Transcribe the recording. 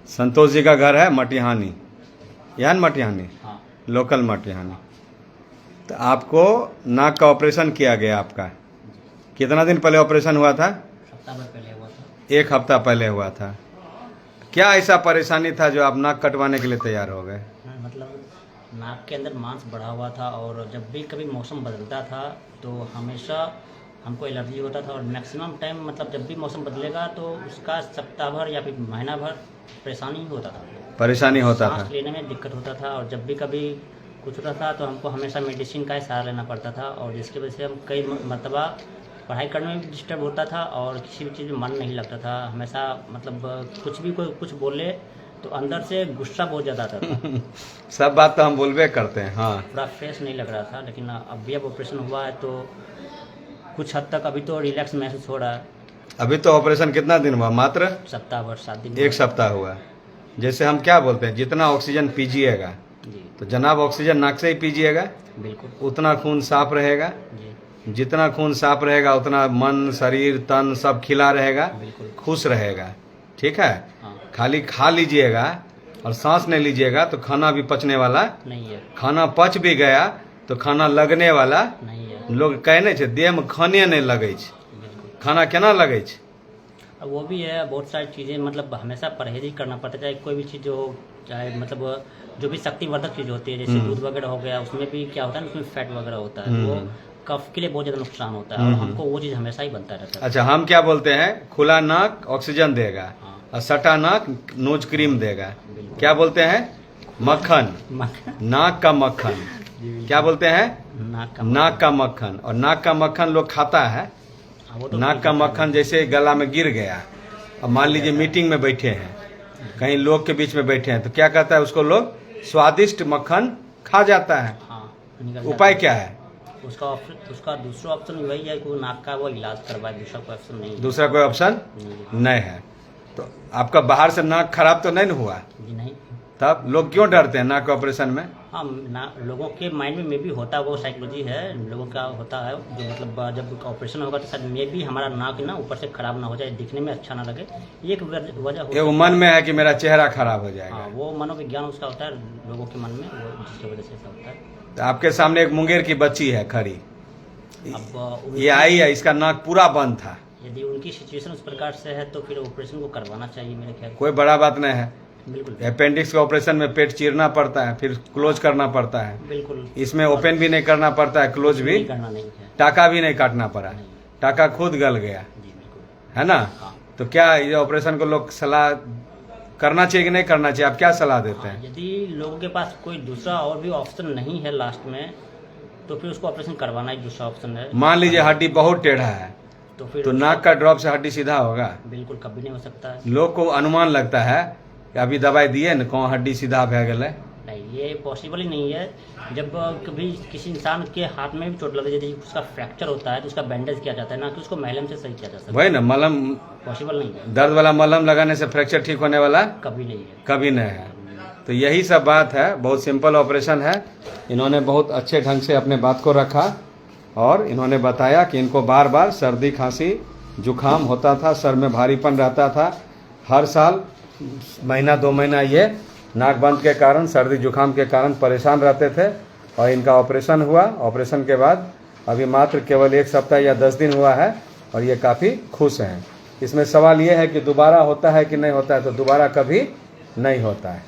संतोष जी का घर है मटिहानी, यान मटिहानी, हाँ। लोकल मटिहानी। तो आपको नाक का ऑपरेशन किया गया आपका, कितना दिन पहले ऑपरेशन हुआ था? सप्ताह भर पहले हुआ था। 1 हफ्ता पहले हुआ था। क्या ऐसा परेशानी था जो आप नाक कटवाने के लिए तैयार हो गए? मतलब नाक के अंदर मांस बढ़ा हुआ था और जब भी कभी मौसम बदलता था तो हमेशा हमको एलर्जी होता था और मैक्सिमम टाइम मतलब जब भी मौसम बदलेगा तो उसका सप्ताह भर या फिर महीना भर परेशानी होता था, परेशानी होता था। सांस लेने में दिक्कत होता था और जब भी कभी कुछ होता था तो हमको हमेशा मेडिसिन का ही सहारा लेना पड़ता था और जिसकी वजह से हम कई मरतबा पढ़ाई करने में भी डिस्टर्ब होता था और किसी भी चीज़ में मन नहीं लगता था। हमेशा मतलब कुछ भी कोई कुछ बोले तो अंदर से गुस्सा बहुत ज़्यादा आता था। सब बात तो हम बोलबे करते हैं। हाँ, पूरा फ्रेश नहीं लग रहा था, लेकिन अब ऑपरेशन हुआ है तो कुछ हद तक अभी तो रिलैक्स महसूस हो रहा है। अभी तो ऑपरेशन कितना दिन हुआ? मात्र सप्ताह भर 7 दिन। 1 सप्ताह हुआ। जैसे हम क्या बोलते हैं, जितना ऑक्सीजन पीजिएगा जी तो जनाब ऑक्सीजन नाक से ही पीजिएगा, बिल्कुल उतना खून साफ रहेगा। जी जितना खून साफ रहेगा उतना मन, शरीर, तन सब खिला रहेगा, बिल्कुल। खुश रहेगा। ठीक है। हाँ खाली खा लीजिएगा और सांस नहीं लीजिएगा तो खाना भी पचने वाला नहीं है, खाना पच भी गया तो खाना लगने वाला नहीं है लोग कहने छे देह में खाने नहीं लगे छे, बिल्कुल। खाना केना लगे छे? अब वो भी है, बहुत सारी चीज़ें मतलब हमेशा परहेज ही करना पड़ता है, चाहे कोई भी चीज़ हो, चाहे मतलब जो भी शक्तिवर्धक चीज़ होती है जैसे दूध वगैरह हो गया, उसमें भी क्या होता है, उसमें फैट वगैरह होता है, तो वो कफ के लिए बहुत ज़्यादा नुकसान होता है और हमको वो चीज़ हमेशा ही बनता रहता है। अच्छा, हम क्या बोलते हैं, खुला नाक ऑक्सीजन देगा हाँ और सटा नाक नोज क्रीम देगा। बिल्कुल। क्या बोलते हैं? मक्खन, मक्खन नाक का मक्खन। क्या बोलते हैं? नाक का मक्खन। और नाक का मक्खन लोग खाता है। वो तो नाक का मक्खन जैसे गला में गिर गया, अब मान लीजिए मीटिंग में बैठे हैं, कहीं लोग के बीच में बैठे हैं, तो क्या कहता है उसको लोग? स्वादिष्ट मक्खन खा जाता है। हाँ निकल उपाय जाता क्या है? है। उसका दूसरा ऑप्शन वही है कि वो नाक का वो इलाज करवाए, दूसरा कोई ऑप्शन नहीं है। दूसरा कोई ऑप्शन नहीं नहीं है। तो आपका बाहर से नाक खराब तो नहीं न हुआ? जी नहीं। तब लोग क्यों डरते हैं नाक ऑपरेशन में? हाँ लोगों के माइंड में भी होता है, वो साइकोलॉजी है लोगों का होता है, जो मतलब जब ऑपरेशन होगा तो शायद मे भी हमारा नाक ना ऊपर से खराब ना हो जाए, दिखने में अच्छा ना लगे, ये एक वजह हो। ये मन में है कि मेरा चेहरा खराब हो जाएगा। हाँ वो मनोविज्ञान उसका होता है लोगों के मन में, वो जिसकी वजह से ऐसा होता है। तो आपके सामने एक मुंगेर की बच्ची है खड़ी, अब ये आई है, इसका नाक पूरा बंद था। यदि उनकी सिचुएशन उस प्रकार से है तो फिर ऑपरेशन को करवाना चाहिए मेरे ख्याल कोई बड़ा बात नहीं है। बिल्कुल अपेंडिक्स के ऑपरेशन में पेट चीरना पड़ता है, फिर क्लोज करना पड़ता है। बिल्कुल। इसमें ओपन भी नहीं करना पड़ता है, क्लोज भी नहीं करना नहीं है। टाका भी नहीं काटना पड़ा, नहीं। टाका खुद गल गया, जी बिल्कुल। है ना? हाँ तो क्या ये ऑपरेशन को लोग सलाह करना चाहिए कि नहीं करना चाहिए? आप क्या सलाह देते हैं? यदि लोगों के पास कोई दूसरा और भी ऑप्शन नहीं है लास्ट में, तो फिर उसको ऑपरेशन करवाना ही दूसरा ऑप्शन है। मान लीजिए हड्डी बहुत टेढ़ा है तो फिर तो नाक का ड्रॉप से हड्डी सीधा होगा? बिल्कुल कभी नहीं हो सकता है। लोग को अनुमान लगता है कि अभी दवाई दिए न कौन हड्डी सीधा भे गए। नहीं ये पॉसिबल ही नहीं है। जब कभी किसी इंसान के हाथ में भी चोट लगे, यदि उसका फ्रैक्चर होता है तो उसका बैंडेज किया जाता है, ना कि उसको मलहम से सही किया जा सकता वही ना, मलहम है। पॉसिबल नहीं है, दर्द वाला मलहम लगाने से फ्रैक्चर ठीक होने वाला कभी नहीं है। कभी नहीं है। तो यही सब बात है, बहुत सिंपल ऑपरेशन है। इन्होंने बहुत अच्छे ढंग से अपने बात को रखा और इन्होंने बताया कि इनको बार बार सर्दी, खांसी, जुखाम होता था, सर में भारीपन रहता था। हर साल महीना 2 महीना ये नाक बंद के कारण, सर्दी जुखाम के कारण परेशान रहते थे और इनका ऑपरेशन हुआ। ऑपरेशन के बाद अभी मात्र केवल 1 सप्ताह या 10 दिन हुआ है और ये काफ़ी खुश हैं। इसमें सवाल ये है कि दोबारा होता है कि नहीं होता है? तो दोबारा कभी नहीं होता है।